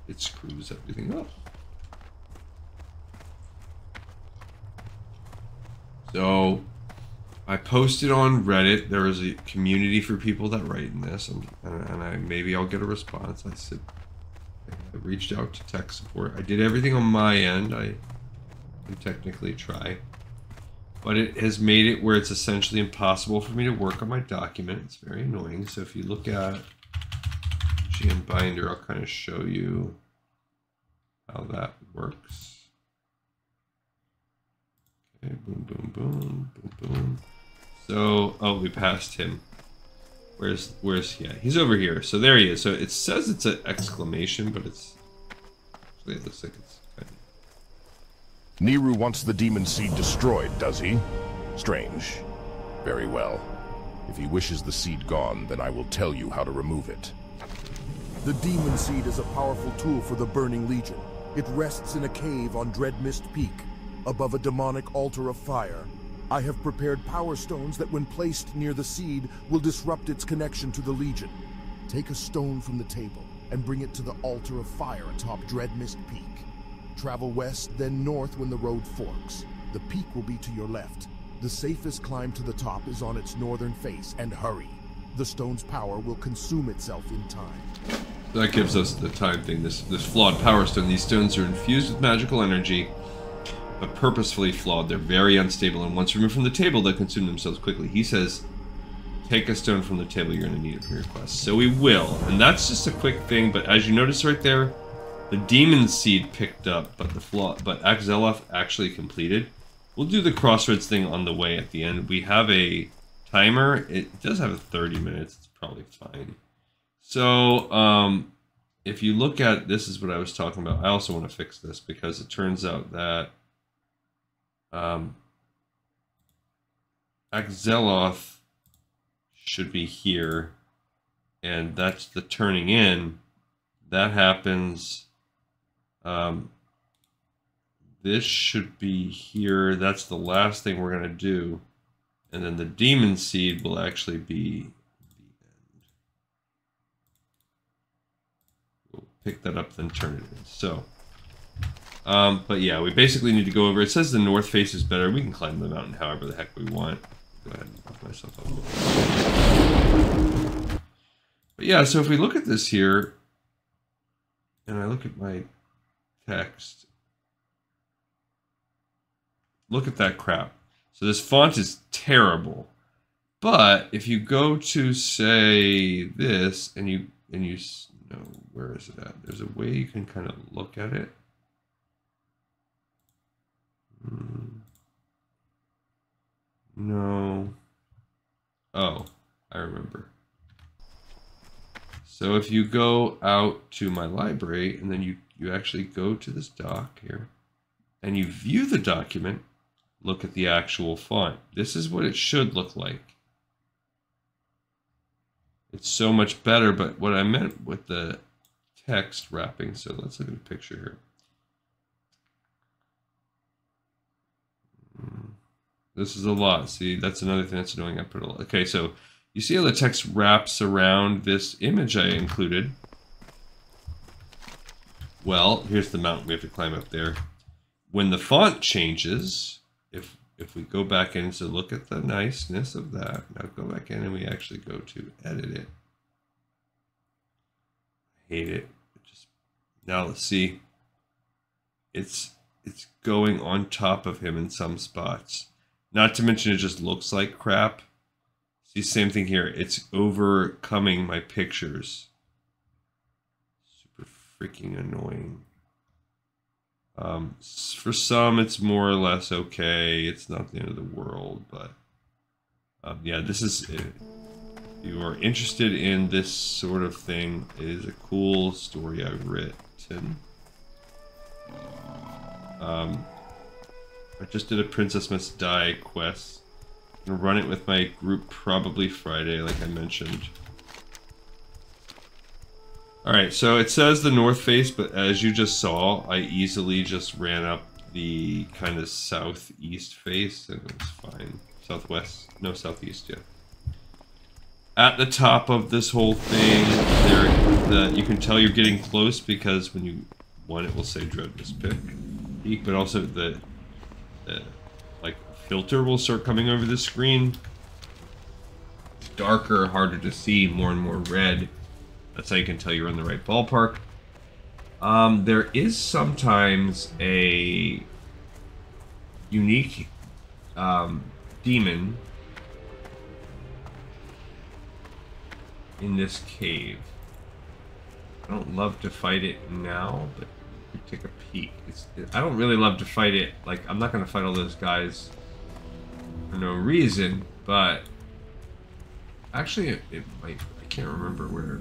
it screws everything up. So I posted on Reddit. There is a community for people that write in this, and maybe I'll get a response. I reached out to tech support. I did everything on my end. I can technically try. But it has made it where it's essentially impossible for me to work on my document. It's very annoying. So if you look at GM Binder, I'll kind of show you how that works. Okay, boom, boom, boom, boom, boom. So, oh, we passed him. Where's he at? He's over here. So there he is. So it says it's an exclamation, but it looks like it's kind of... Neeru wants the Demon Seed destroyed, does he? Strange. Very well. If he wishes the seed gone, then I will tell you how to remove it. The Demon Seed is a powerful tool for the Burning Legion. It rests in a cave on Dreadmist Peak, above a demonic altar of fire. I have prepared power stones that when placed near the seed will disrupt its connection to the Legion. Take a stone from the table and bring it to the altar of fire atop Dreadmist Peak. Travel west, then north when the road forks. The peak will be to your left. The safest climb to the top is on its northern face, and hurry. The stone's power will consume itself in time. That gives us the time thing. This flawed power stone. These stones are infused with magical energy, but purposefully flawed. They're very unstable, and once removed from the table, they consume themselves quickly. He says, take a stone from the table, you're going to need it for your quest. So we will, and that's just a quick thing, but as you notice right there, the Demon Seed picked up, but Ak'Zeloth actually completed. We'll do the Crossroads thing on the way at the end. We have a timer. It does have a 30 minutes. It's probably fine. So, if you look at, this is what I was talking about. I also want to fix this because it turns out that Ak'Zeloth should be here, and that's the turning in. That happens. This should be here. That's the last thing we're going to do. And then the Demon Seed will actually be the end. We'll pick that up, then turn it in. So, but yeah, we basically need to go over. It says the north face is better. We can climb the mountain however the heck we want. Go ahead and knock myself up. But yeah, so if we look at this here, and I look at my text, look at that crap. So this font is terrible. But if you go to say this and you no, where is it at? There's a way you can kind of look at it. No. Oh, I remember. So if you go out to my library and then you actually go to this doc here and you view the document, look at the actual font. This is what it should look like. It's so much better, but what I meant with the text wrapping, so let's look at a picture here. This is a lot. See, that's another thing that's annoying. I put a lot. Okay, so you see how the text wraps around this image I included? Well, here's the mountain. We have to climb up there. When the font changes, if we go back in, so look at the niceness of that. Now go back in and we actually go to edit it. I hate it. Now let's see. It's going on top of him in some spots. Not to mention it just looks like crap. See, same thing here. It's overcoming my pictures. Super freaking annoying. For some, it's more or less okay. It's not the end of the world, but yeah, this is it. If you are interested in this sort of thing, it is a cool story I've written. I just did a Princess Must Die quest. I'm gonna run it with my group probably Friday, like I mentioned. Alright, so it says the north face, but as you just saw, I easily just ran up the kind of southeast face, and it was fine. Southwest, no, southeast, yeah. At the top of this whole thing, you can tell you're getting close because when you, it will say Dreadmist Peak, but also the like filter will start coming over the screen. It's darker, harder to see, more and more red. That's how you can tell you're in the right ballpark. There is sometimes a unique demon in this cave. I don't love to fight it now, but you could take a peek. I don't really love to fight it. Like, I'm not going to fight all those guys for no reason, but actually it might, I can't remember where.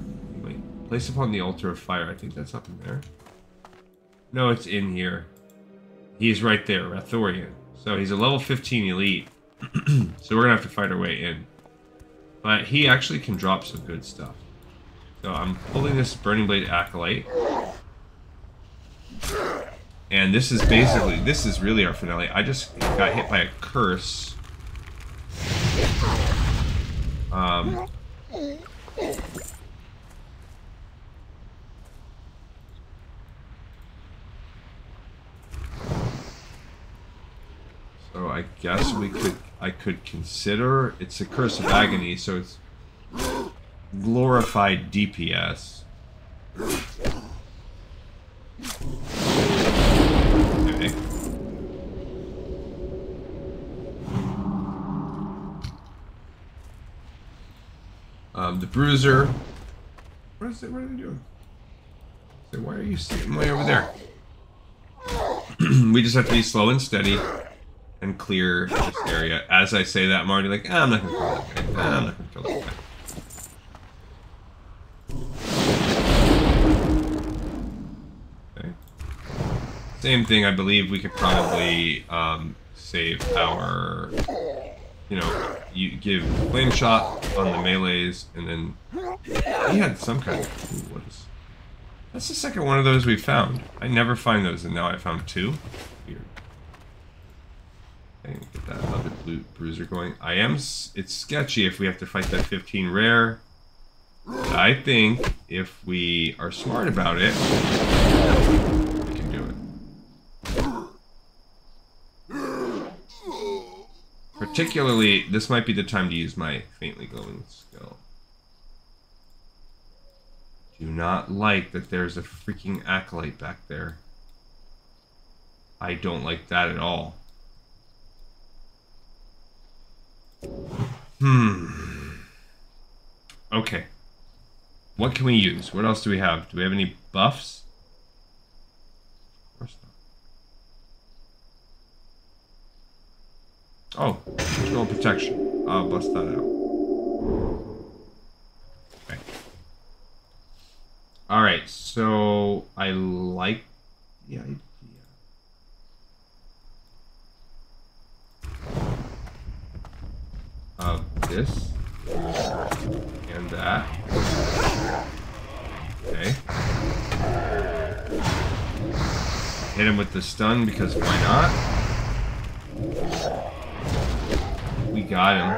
Place upon the altar of fire. I think that's up in there. No, it's in here. He's right there, Rathorian. So he's a level 15 elite. So we're gonna have to fight our way in. But he actually can drop some good stuff. So I'm pulling this Burning Blade Acolyte. And this is basically, this is really our finale. I just got hit by a curse. So I guess I could consider it's a Curse of Agony, so it's glorified DPS. Okay. The Bruiser. What is it? What are they doing? So why are you sitting way over there? We just have to be slow and steady and clear this area. As I say that, I'm already like, I'm not gonna kill that guy. I'm not gonna kill that guy. Okay. Same thing, I believe we could probably save our, you know, you give flame shot on the melees, and then he had some kind of, ooh, what is, that's the second one of those we found. I never find those, and now I found two. Weird. Okay, get that other bruiser going. It's sketchy if we have to fight that 15 rare. But I think if we are smart about it, we can do it. Particularly, this might be the time to use my faintly glowing skill. Do not like that there's a freaking acolyte back there. I don't like that at all. Okay. What can we use? What else do we have? Do we have any buffs? Of course not. Oh, control protection. I'll bust that out. Okay. Alright, so I like the idea of this and that. Okay. Hit him with the stun because why not? We got him.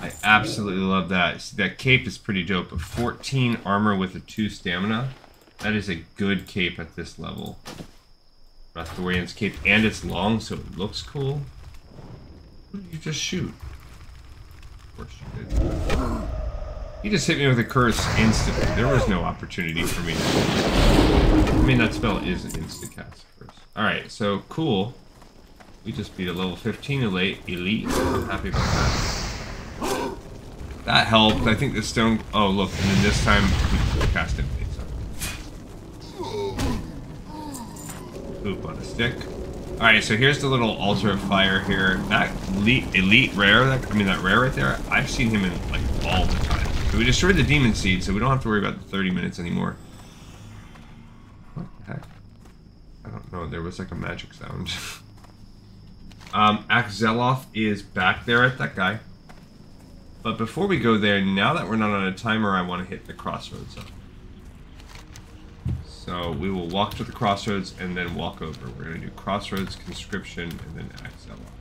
I absolutely love that. See, that cape is pretty dope. A 14 armor with a 2 stamina. That is a good cape at this level. Rathorian's cape, and it's long, so it looks cool. Who did you just shoot? Of course you did. He just hit me with a curse instantly. There was no opportunity for me to... I mean, that spell is an instant cast first. Alright, so cool. We just beat a level 15 elite. I'm happy about that. That helped. I think the stone... Oh, look. And then this time, we cast it. Poop on a stick. Alright, so here's the little altar of fire here. That elite rare, that rare right there, I've seen him in, like, all the time. So we destroyed the demon seed, so we don't have to worry about the 30 minutes anymore. What the heck? I don't know. There was, like, a magic sound. Ak'Zeloth is back there at that guy. But before we go there, now that we're not on a timer, I want to hit the crossroads up. So we will walk to the crossroads and then walk over. We're going to do Crossroads Conscription and then Ak'Zeloth.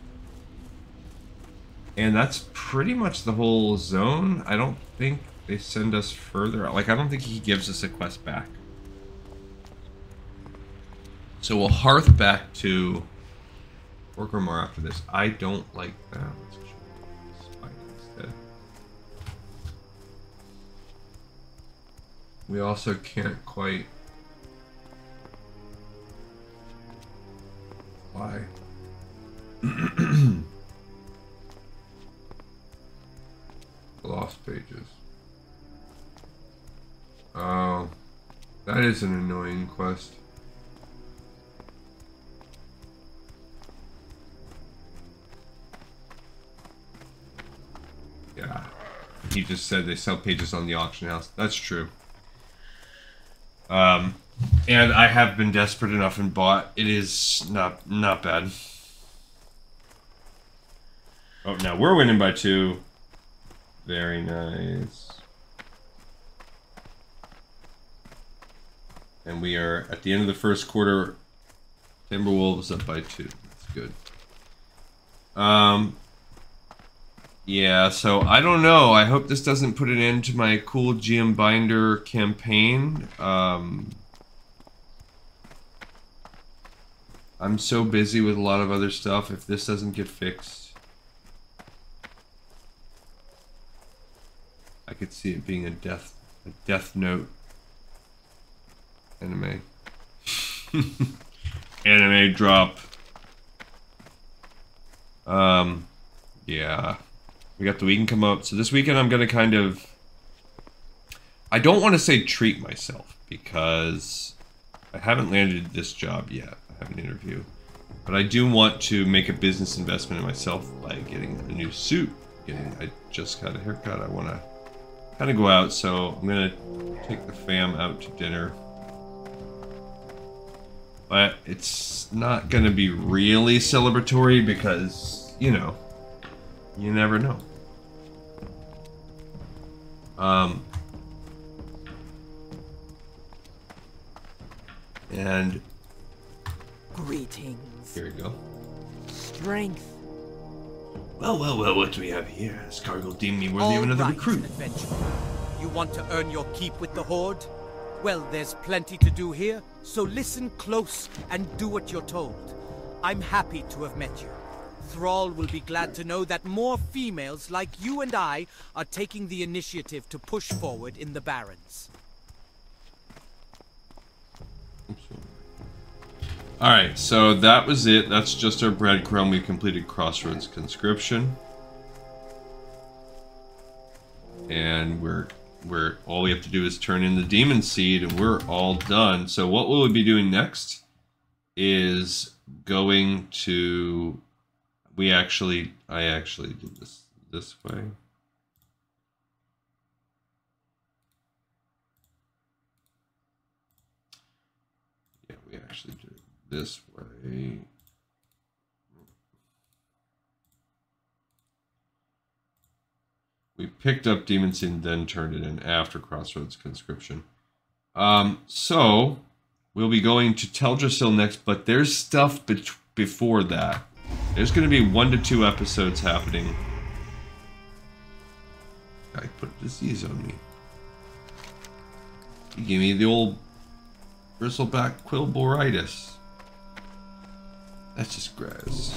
And that's pretty much the whole zone. I don't think they send us further. Like, I don't think he gives us a quest back. So we'll hearth back to Orgrimmar after this. I don't like that. Let's try Spike instead. We also can't quite... Why? Lost pages. Oh, that is an annoying quest. Yeah, he just said they sell pages on the auction house. That's true. And I have been desperate enough and bought. It is not bad. Oh, now we're winning by 2. Very nice. And we are at the end of the first quarter. Timberwolves up by 2. That's good. Yeah, so I don't know. I hope this doesn't put an end to my cool GM Binder campaign. I'm so busy with a lot of other stuff. If this doesn't get fixed, I could see it being a Death Note anime. Anime drop. Yeah. We got the weekend come up. So this weekend I'm gonna kind of... I don't want to say treat myself, because I haven't landed this job yet. I have an interview. But I do want to make a business investment in myself by getting a new suit. I just got a haircut. I want to kind of go out, so I'm gonna take the fam out to dinner. But it's not gonna be really celebratory because, you know, you never know. And greetings. Here we go. Strength. Well, what do we have here? Has cargo deemed me worthy of another recruit? Adventurer. You want to earn your keep with the Horde? Well, there's plenty to do here, so listen close and do what you're told. I'm happy to have met you. Thrall will be glad to know that more females like you and I are taking the initiative to push forward in the Barrens. Alright, so that was it. That's just our breadcrumb. We completed Crossroads Conscription. And we're all we have to do is turn in the Demon Seed and we're all done. So what we'll be doing next is going to... I actually did this way. Yeah, we actually did it this way. We picked up Demon Seed and then turned it in after Crossroads Conscription. So we'll be going to Teldrassil next, but there's stuff before that. There's going to be 1 to 2 episodes happening. I put a disease on me. He gave me the old bristleback quillboritis. That's just gross.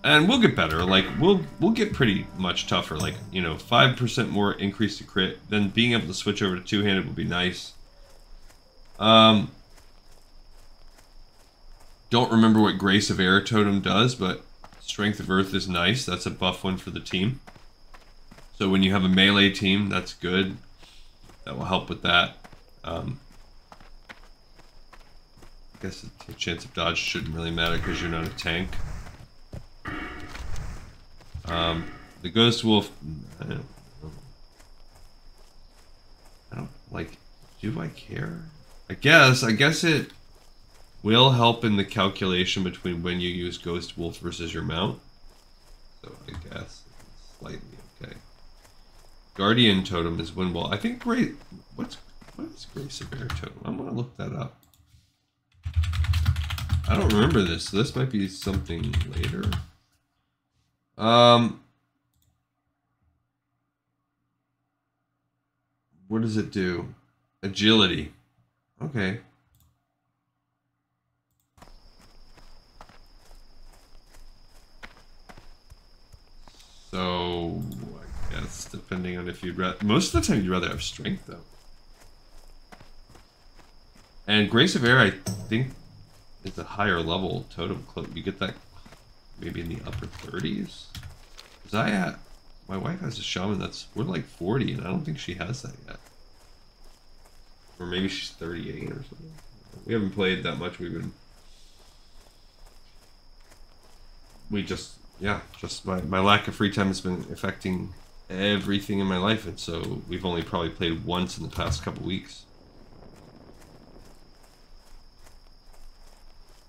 And we'll get better. Like we'll get pretty much tougher. Like, you know, 5% more increase to crit. Then being able to switch over to two-handed would be nice. Don't remember what Grace of Air Totem does, but Strength of Earth is nice. That's a buff one for the team. So when you have a melee team, that's good. That will help with that. I guess the chance of dodge shouldn't really matter because you're not a tank. The Ghost Wolf... I don't like... Do I care? I guess it will help in the calculation between when you use Ghost Wolf versus your mount. So I guess it's slightly okay. Guardian Totem is Windwall. I think what is Grace of Air Totem? I'm gonna look that up. I don't remember this, so this might be something later. What does it do? Agility. Okay. So, I guess depending on if you'd rather... Most of the time you'd rather have strength, though. And Grace of Air, I think, is a higher level totem cloak. You get that maybe in the upper 30s? Because my wife has a shaman we're like 40, and I don't think she has that yet. Or maybe she's 38 or something. We haven't played that much. Just my lack of free time has been affecting everything in my life, and so we've only probably played once in the past couple weeks.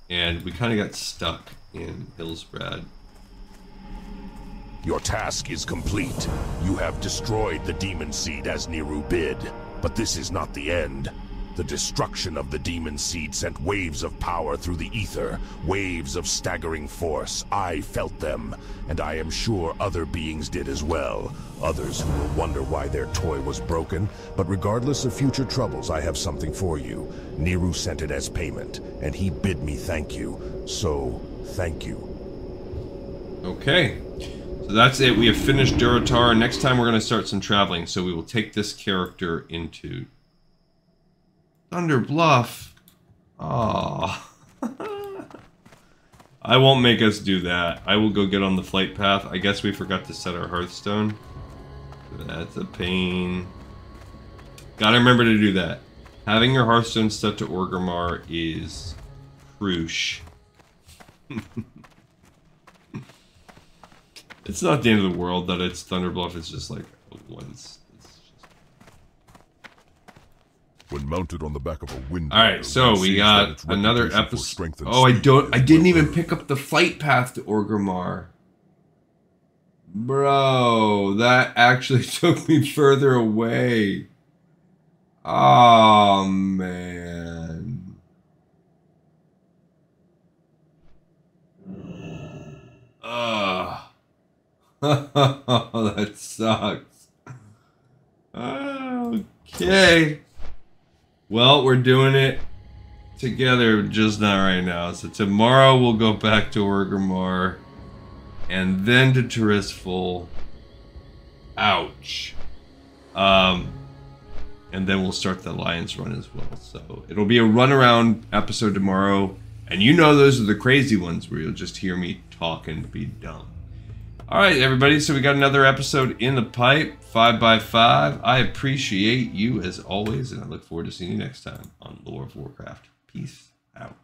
And we kind of got stuck in Hillsbrad. Your task is complete. You have destroyed the demon seed as Neeru bid. But this is not the end. The destruction of the demon seed sent waves of power through the ether, waves of staggering force. I felt them, and I am sure other beings did as well. Others who will wonder why their toy was broken. But regardless of future troubles, I have something for you. Neeru sent it as payment, and he bid me thank you. So, thank you. Okay. So that's it. We have finished Durotar. Next time we're going to start some traveling. So we will take this character into Thunder Bluff. Aww. I won't make us do that. I will go get on the flight path. I guess we forgot to set our Hearthstone. That's a pain. Gotta remember to do that. Having your Hearthstone set to Orgrimmar is crucial. It's not the end of the world that it's Thunder Bluff. It's just like once. When mounted on the back of a window. All right, so we got another episode. Oh, I didn't even pick up the flight path to Orgrimmar. Bro, that actually took me further away. Oh man. That sucks. Okay. Well, we're doing it together, just not right now. So tomorrow we'll go back to Orgrimmar, and then to Tirisfal. Ouch. And then we'll start the Alliance run as well. So it'll be a run-around episode tomorrow, and you know those are the crazy ones where you'll just hear me talk and be dumb. Alright, everybody, so we got another episode in the pipe, 5x5. I appreciate you as always, and I look forward to seeing you next time on Lore of Warcraft. Peace out.